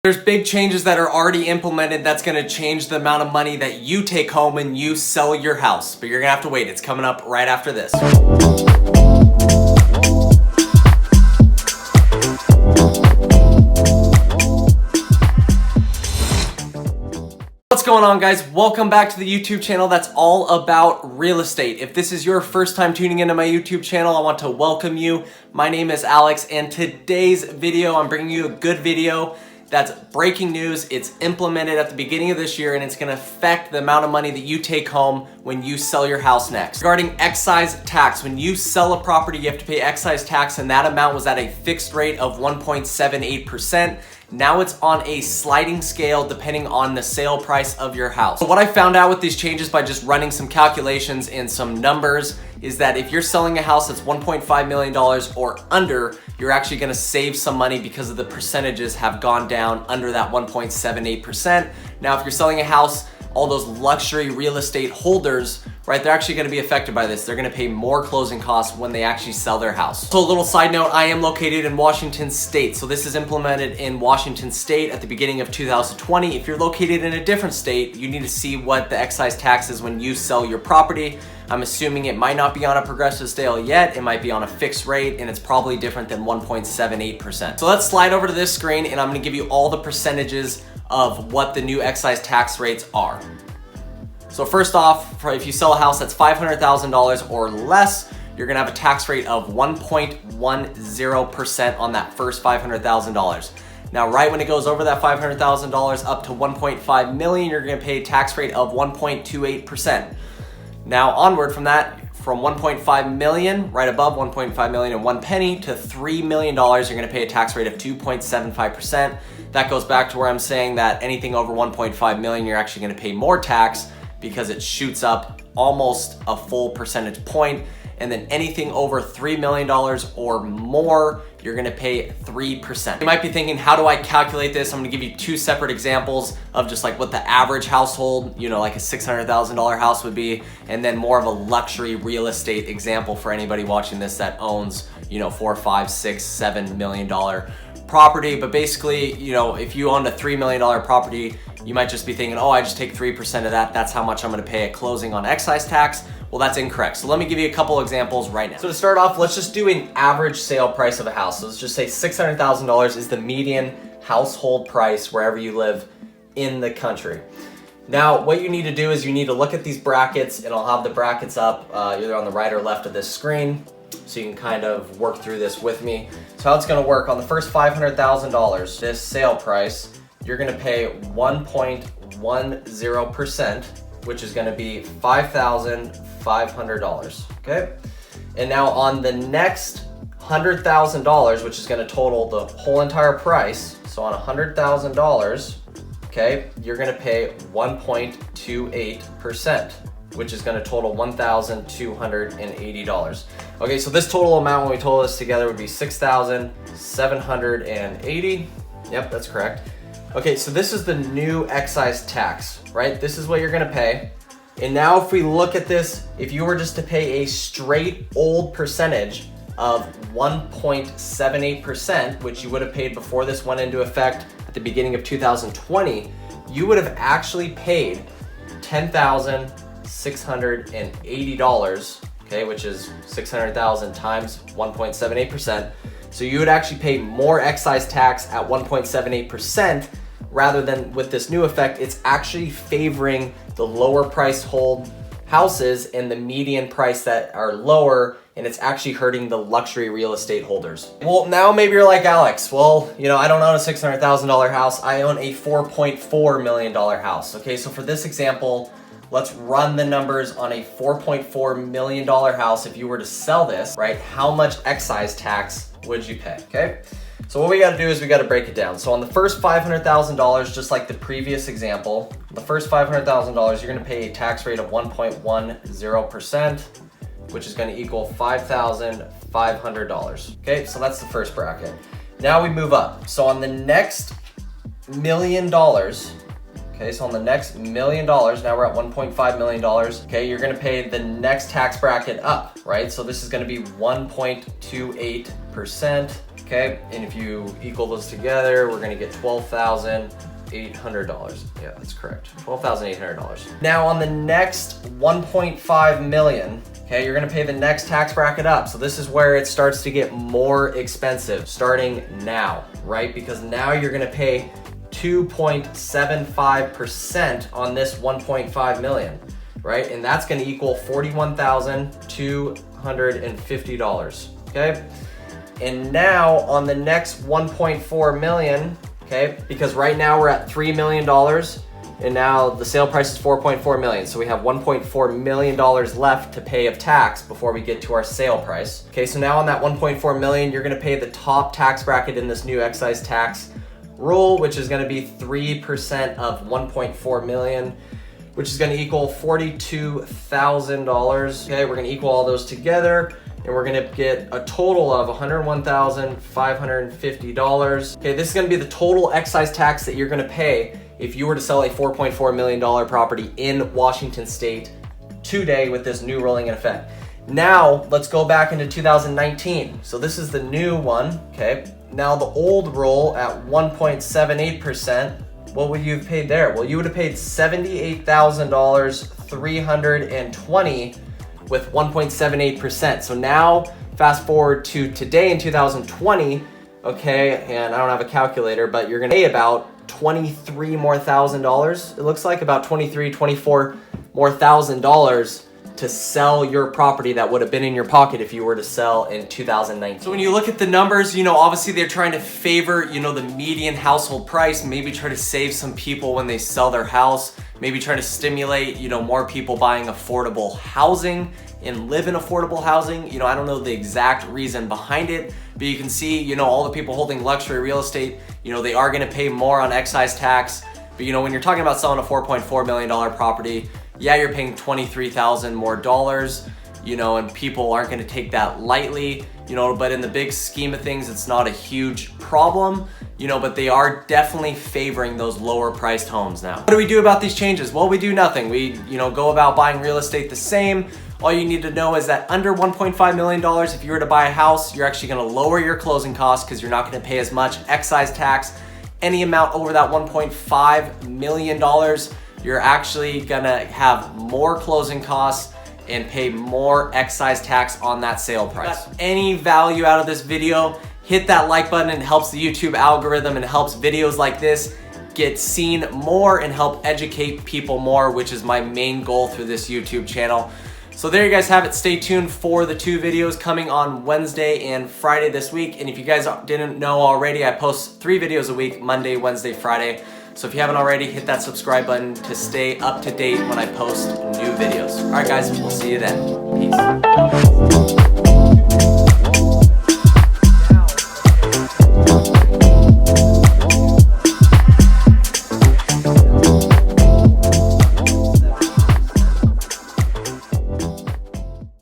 There's big changes that are already implemented that's gonna change the amount of money that you take home when you sell your house. But you're gonna have to wait. It's coming up right after this. What's going on, guys? Welcome back to the YouTube channel that's all about real estate. If this is your first time tuning into my YouTube channel, I want to welcome you. My name is Alex, and today's video, I'm bringing you a good video that's breaking news. It's implemented at the beginning of this year, and it's gonna affect the amount of money that you take home when you sell your house next. Regarding excise tax, when you sell a property, you have to pay excise tax, and that amount was at a fixed rate of 1.78%. Now it's on a sliding scale depending on the sale price of your house. So what I found out with these changes by just running some calculations and some numbers is that if you're selling a house that's $1.5 million or under, you're actually gonna save some money because of the percentages have gone down under that 1.78%. Now, if you're selling a house, all those luxury real estate holders, right, they're actually gonna be affected by this. They're gonna pay more closing costs when they actually sell their house. So a little side note, I am located in Washington State. So this is implemented in Washington State at the beginning of 2020. If you're located in a different state, you need to see what the excise tax is when you sell your property. I'm assuming it might not be on a progressive scale yet. It might be on a fixed rate, and it's probably different than 1.78%. So let's slide over to this screen, and I'm gonna give you all the percentages of what the new excise tax rates are. So first off, if you sell a house that's $500,000 or less, you're gonna have a tax rate of 1.10% on that first $500,000. Now, right when it goes over that $500,000 up to 1.5 million, you're gonna pay a tax rate of 1.28%. Now onward from that, from 1.5 million, right above 1.5 million and 1 penny to $3 million, you're gonna pay a tax rate of 2.75%. That goes back to where I'm saying that anything over 1.5 million, you're actually gonna pay more tax because it shoots up almost a full percentage point. And then anything over $3 million or more, you're gonna pay 3%. You might be thinking, how do I calculate this? I'm gonna give you two separate examples of just like what the average household, like a $600,000 house would be, and then more of a luxury real estate example for anybody watching this that owns, $4, $5, $6, $7 million property. But basically, if you owned a $3 million property, you might just be thinking, oh, I just take 3% of that. That's how much I'm gonna pay at closing on excise tax. Well, that's incorrect. So let me give you a couple examples right now. So to start off, let's just do an average sale price of a house. So let's just say $600,000 is the median household price wherever you live in the country. Now, what you need to do is you need to look at these brackets, and I'll have the brackets up either on the right or left of this screen, so you can kind of work through this with me. So how it's gonna work, on the first $500,000, this sale price, you're gonna pay 1.10%, which is gonna be $5,500, okay? And now on the next $100,000, which is gonna total the whole entire price, so on $100,000, okay, you're gonna pay 1.28%, which is gonna total $1,280. Okay, so this total amount, when we total this together, would be $6,780. Yep, that's correct. Okay, so this is the new excise tax, right? This is what you're gonna pay. And now if we look at this, if you were just to pay a straight old percentage of 1.78%, which you would have paid before this went into effect at the beginning of 2020, you would have actually paid $10,680, okay, which is 600,000 times 1.78%. So you would actually pay more excise tax at 1.78% rather than with this new effect. It's actually favoring the lower price hold houses and the median price that are lower, and it's actually hurting the luxury real estate holders. Well, now maybe you're like, Alex, well, I don't own a $600,000 house. I own a $4.4 million house. Okay, so for this example, let's run the numbers on a $4.4 million house. If you were to sell this, right, how much excise tax would you pay, okay? So what we gotta do is we gotta break it down. So on the first $500,000, just like the previous example, the first $500,000, you're gonna pay a tax rate of 1.10%, which is gonna equal $5,500. Okay, so that's the first bracket. Now we move up. So on the next $1 million, okay, so on the next $1 million, now we're at $1.5 million, okay, you're gonna pay the next tax bracket up, right? So this is gonna be 1.28%. Okay, and if you equal those together, we're gonna get $12,800. Yeah, that's correct, $12,800. Now on the next 1.5 million, okay, you're gonna pay the next tax bracket up. So this is where it starts to get more expensive, starting now, right? Because now you're gonna pay 2.75% on this 1.5 million, right? And that's gonna equal $41,250, okay? And now on the next 1.4 million, okay, because right now we're at $3 million and now the sale price is 4.4 million. So we have $1.4 million left to pay of tax before we get to our sale price. Okay, so now on that 1.4 million, you're gonna pay the top tax bracket in this new excise tax rule, which is gonna be 3% of 1.4 million, which is gonna equal $42,000. Okay, we're gonna equal all those together and we're gonna get a total of $101,550. Okay, this is gonna be the total excise tax that you're gonna pay if you were to sell a $4.4 million property in Washington State today with this new ruling in effect. Now, let's go back into 2019. So this is the new one, okay? Now the old rule at 1.78%, what would you have paid there? Well, you would have paid $78,320 with 1.78%. So now, fast forward to today in 2020, okay, and I don't have a calculator, but you're gonna pay about $23,000 more, it looks like about $24,000 more to sell your property that would have been in your pocket if you were to sell in 2019. So when you look at the numbers, you know, obviously they're trying to favor, you know, the median household price, maybe try to save some people when they sell their house, maybe try to stimulate, you know, more people buying affordable housing and live in affordable housing. You know, I don't know the exact reason behind it, but you can see, you know, all the people holding luxury real estate, you know, they are gonna pay more on excise tax. But you know, when you're talking about selling a $4.4 million property, yeah, you're paying $23,000 more, you know, and people aren't gonna take that lightly, you know, but in the big scheme of things, it's not a huge problem, you know, but they are definitely favoring those lower priced homes now. What do we do about these changes? Well, we do nothing. We, you know, go about buying real estate the same. All you need to know is that under $1.5 million, if you were to buy a house, you're actually gonna lower your closing costs because you're not gonna pay as much excise tax. Any amount over that $1.5 million, you're actually gonna have more closing costs and pay more excise tax on that sale price. If any value out of this video, hit that like button. It helps the YouTube algorithm and helps videos like this get seen more and help educate people more, which is my main goal through this YouTube channel. So there you guys have it. Stay tuned for the 2 videos coming on Wednesday and Friday this week. And if you guys didn't know already, I post 3 videos a week, Monday, Wednesday, Friday. So if you haven't already, hit that subscribe button to stay up to date when I post new videos. All right, guys, we'll see you then. Peace.